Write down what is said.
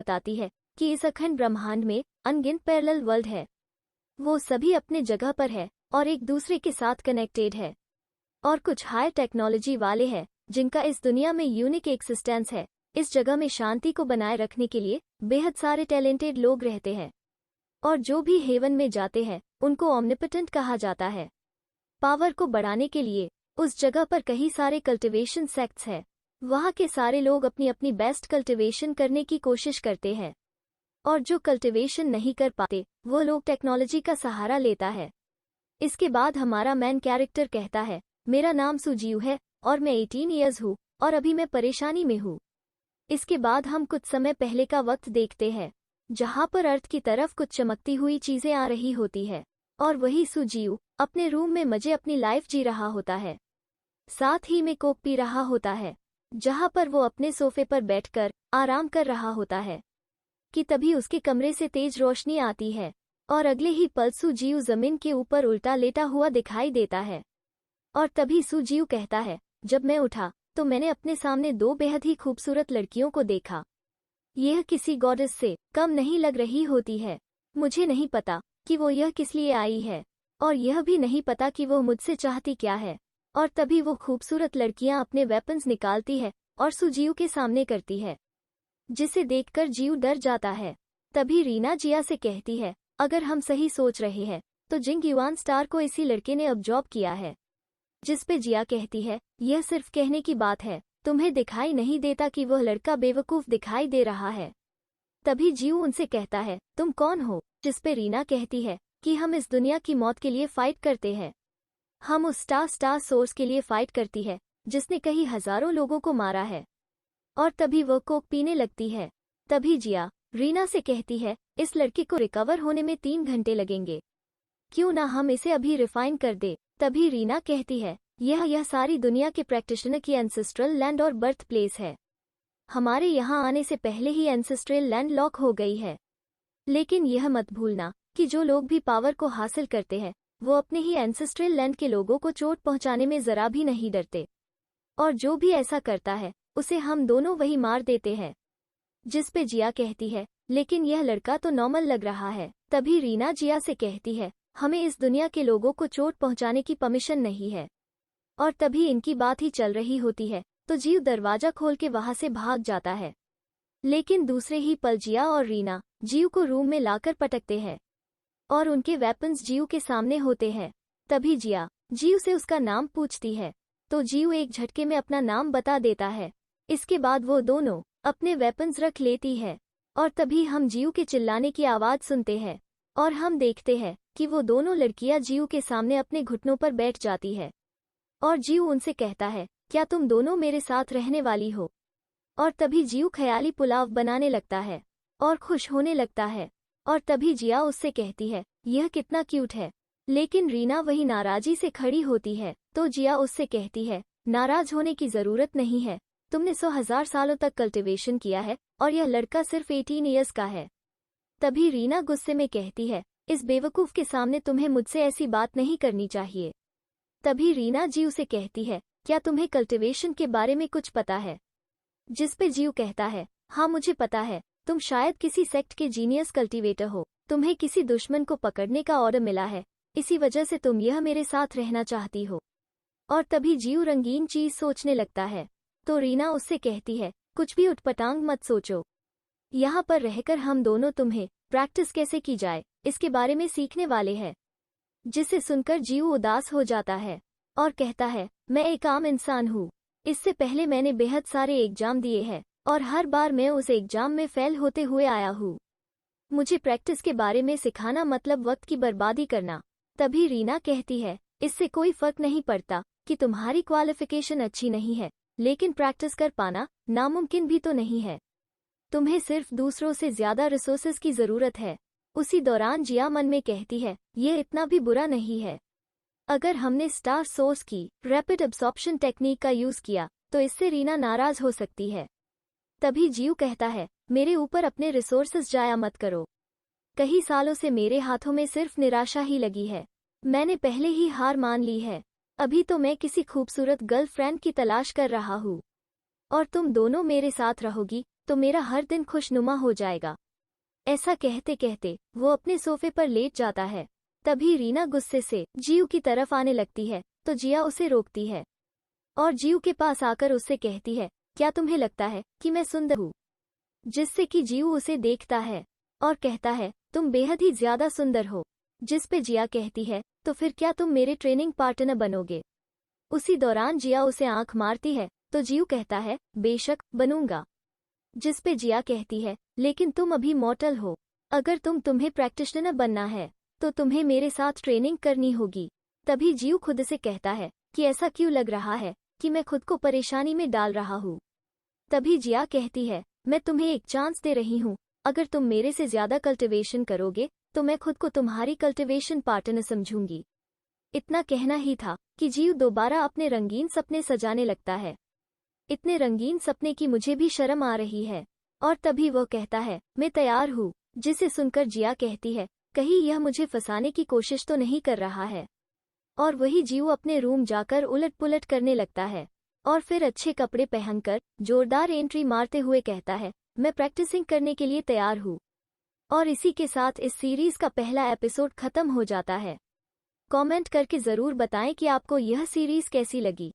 बताती है कि इस अखंड ब्रह्मांड में अनगिनत पैरेलल वर्ल्ड है। वो सभी अपने जगह पर है और एक दूसरे के साथ कनेक्टेड है। और कुछ हाई टेक्नोलॉजी वाले हैं जिनका इस दुनिया में यूनिक एक्सिस्टेंस है। इस जगह में शांति को बनाए रखने के लिए बेहद सारे टैलेंटेड लोग रहते हैं और जो भी हेवन में जाते हैं उनको ओमनिपोटेंट कहा जाता है। पावर को बढ़ाने के लिए उस जगह पर कई सारे कल्टिवेशन सेक्ट्स हैं। वहाँ के सारे लोग अपनी अपनी बेस्ट कल्टिवेशन करने की कोशिश करते हैं और जो कल्टिवेशन नहीं कर पाते वो लोग टेक्नोलॉजी का सहारा लेता है। इसके बाद हमारा मेन कैरेक्टर कहता है, मेरा नाम सुजीव है और मैं 18 ईयर्स हूँ और अभी मैं परेशानी में हूँ। इसके बाद हम कुछ समय पहले का वक्त देखते हैं जहाँ पर अर्थ की तरफ कुछ चमकती हुई चीजें आ रही होती है और वही सुजीव अपने रूम में मजे अपनी लाइफ जी रहा होता है। साथ ही में कोक पी रहा होता है जहाँ पर वो अपने सोफे पर बैठकर आराम कर रहा होता है कि तभी उसके कमरे से तेज रोशनी आती है और अगले ही पल सुजीव जमीन के ऊपर उल्टा लेटा हुआ दिखाई देता है। और तभी सुजीव कहता है, जब मैं उठा तो मैंने अपने सामने दो बेहद ही खूबसूरत लड़कियों को देखा। यह किसी गॉडेस से कम नहीं लग रही होती है। मुझे नहीं पता कि वो यह किस लिए आई है और यह भी नहीं पता कि वो मुझसे चाहती क्या है। और तभी वो खूबसूरत लड़कियां अपने वेपन्स निकालती है और सुजीव के सामने करती है जिसे देखकर जीव डर जाता है। तभी रीना जिया से कहती है, अगर हम सही सोच रहे हैं तो जिंग युआन स्टार को इसी लड़के ने अब्जॉर्ब किया है। जिस पे जिया कहती है, यह सिर्फ कहने की बात है, तुम्हें दिखाई नहीं देता कि वह लड़का बेवकूफ दिखाई दे रहा है। तभी जीव उनसे कहता है, तुम कौन हो? जिस पे रीना कहती है कि हम इस दुनिया की मौत के लिए फाइट करते हैं। हम उस स्टार सोर्स के लिए फाइट करती है जिसने कई हजारों लोगों को मारा है। और तभी वह कोक पीने लगती है। तभी जिया रीना से कहती है, इस लड़के को रिकवर होने में 3 घंटे लगेंगे, क्यों ना हम इसे अभी रिफाइन कर दे। तभी रीना कहती है, यह सारी दुनिया के प्रैक्टिशनर की एंसेस्ट्रल लैंड और बर्थ प्लेस है। हमारे यहाँ आने से पहले ही एंसेस्ट्रल लैंड लॉक हो गई है। लेकिन यह मत भूलना कि जो लोग भी पावर को हासिल करते हैं वो अपने ही एंसेस्ट्रल लैंड के लोगों को चोट पहुंचाने में जरा भी नहीं डरते और जो भी ऐसा करता है उसे हम दोनों वही मार देते हैं। जिस पे जिया कहती है, लेकिन यह लड़का तो नॉर्मल लग रहा है। तभी रीना जिया से कहती है, हमें इस दुनिया के लोगों को चोट पहुंचाने की परमिशन नहीं है। और तभी इनकी बात ही चल रही होती है तो जीव दरवाजा खोल के वहां से भाग जाता है। लेकिन दूसरे ही पल जिया और रीना जीव को रूम में लाकर पटकते हैं और उनके वेपन्स जीव के सामने होते हैं। तभी जिया जीव से उसका नाम पूछती है तो जीव एक झटके में अपना नाम बता देता है। इसके बाद वो दोनों अपने वेपन्स रख लेती है और तभी हम जीव के चिल्लाने की आवाज सुनते हैं और हम देखते हैं कि वो दोनों लड़कियां जीव के सामने अपने घुटनों पर बैठ जाती है और जीव उनसे कहता है, क्या तुम दोनों मेरे साथ रहने वाली हो? और तभी जीव ख्याली पुलाव बनाने लगता है और खुश होने लगता है। और तभी जिया उससे कहती है, यह कितना क्यूट है। लेकिन रीना वही नाराजी से खड़ी होती है तो जिया उससे कहती है, नाराज होने की जरूरत नहीं है, तुमने 100,000 सालों तक कल्टिवेशन किया है और यह लड़का सिर्फ 18 ईयर्स का है। तभी रीना गुस्से में कहती है, इस बेवकूफ के सामने तुम्हें मुझसे ऐसी बात नहीं करनी चाहिए। तभी रीना जीव से कहती है, क्या तुम्हें कल्टिवेशन के बारे में कुछ पता है? जिस पे जीव कहता है, हाँ मुझे पता है, तुम शायद किसी सेक्ट के जीनियस कल्टीवेटर हो। तुम्हें किसी दुश्मन को पकड़ने का ऑर्डर मिला है, इसी वजह से तुम यह मेरे साथ रहना चाहती हो। और तभी जीव रंगीन चीज सोचने लगता है तो रीना उससे कहती है, कुछ भी उटपटांग मत सोचो, यहाँ पर रहकर हम दोनों तुम्हें प्रैक्टिस कैसे की जाए इसके बारे में सीखने वाले हैं। जिसे सुनकर जीव उदास हो जाता है और कहता है, मैं एक आम इंसान हूँ। इससे पहले मैंने बेहद सारे एग्जाम दिए हैं और हर बार मैं उस एग्जाम में फेल होते हुए आया हूँ। मुझे प्रैक्टिस के बारे में सिखाना मतलब वक्त की बर्बादी करना। तभी रीना कहती है, इससे कोई फर्क नहीं पड़ता कि तुम्हारी क्वालिफिकेशन अच्छी नहीं है, लेकिन प्रैक्टिस कर पाना नामुमकिन भी तो नहीं है। तुम्हें सिर्फ दूसरों से ज्यादा रिसोर्सेज की जरूरत है। उसी दौरान जिया मन में कहती है, ये इतना भी बुरा नहीं है। अगर हमने स्टार सोर्स की रैपिड अब्सॉर्प्शन टेक्निक का यूज किया तो इससे रीना नाराज हो सकती है। तभी जीव कहता है, मेरे ऊपर अपने रिसोर्सेज जाया मत करो। कई सालों से मेरे हाथों में सिर्फ निराशा ही लगी है। मैंने पहले ही हार मान ली है। अभी तो मैं किसी खूबसूरत गर्लफ्रेंड की तलाश कर रहा हूँ और तुम दोनों मेरे साथ रहोगी तो मेरा हर दिन खुशनुमा हो जाएगा। ऐसा कहते कहते वो अपने सोफे पर लेट जाता है। तभी रीना गुस्से से जीव की तरफ आने लगती है तो जिया उसे रोकती है और जीव के पास आकर उससे कहती है, क्या तुम्हें लगता है कि मैं सुंदर हूँ? जिससे कि जीव उसे देखता है और कहता है, तुम बेहद ही ज्यादा सुंदर हो। जिस पे जिया कहती है, तो फिर क्या तुम मेरे ट्रेनिंग पार्टनर बनोगे? उसी दौरान जिया उसे आंख मारती है तो जीव कहता है, बेशक बनूंगा। जिस पे जिया कहती है, लेकिन तुम अभी मॉर्टल हो। अगर तुम्हें प्रैक्टिशनर बनना है तो तुम्हें मेरे साथ ट्रेनिंग करनी होगी। तभी जीव खुद से कहता है कि ऐसा क्यों लग रहा है कि मैं खुद को परेशानी में डाल रहा हूँ। तभी जिया कहती है, मैं तुम्हें एक चांस दे रही हूँ। अगर तुम मेरे से ज्यादा कल्टिवेशन करोगे तो मैं खुद को तुम्हारी कल्टिवेशन पार्टनर समझूंगी। इतना कहना ही था कि जीव दोबारा अपने रंगीन सपने सजाने लगता है। इतने रंगीन सपने की मुझे भी शर्म आ रही है। और तभी वह कहता है, मैं तैयार हूँ। जिसे सुनकर जिया कहती है, कहीं यह मुझे फंसाने की कोशिश तो नहीं कर रहा है। और वही जीव अपने रूम जाकर उलट पुलट करने लगता है और फिर अच्छे कपड़े पहनकर जोरदार एंट्री मारते हुए कहता है, मैं प्रैक्टिसिंग करने के लिए तैयार हूँ। और इसी के साथ इस सीरीज का पहला एपिसोड खत्म हो जाता है। कमेंट करके जरूर बताएं कि आपको यह सीरीज कैसी लगी।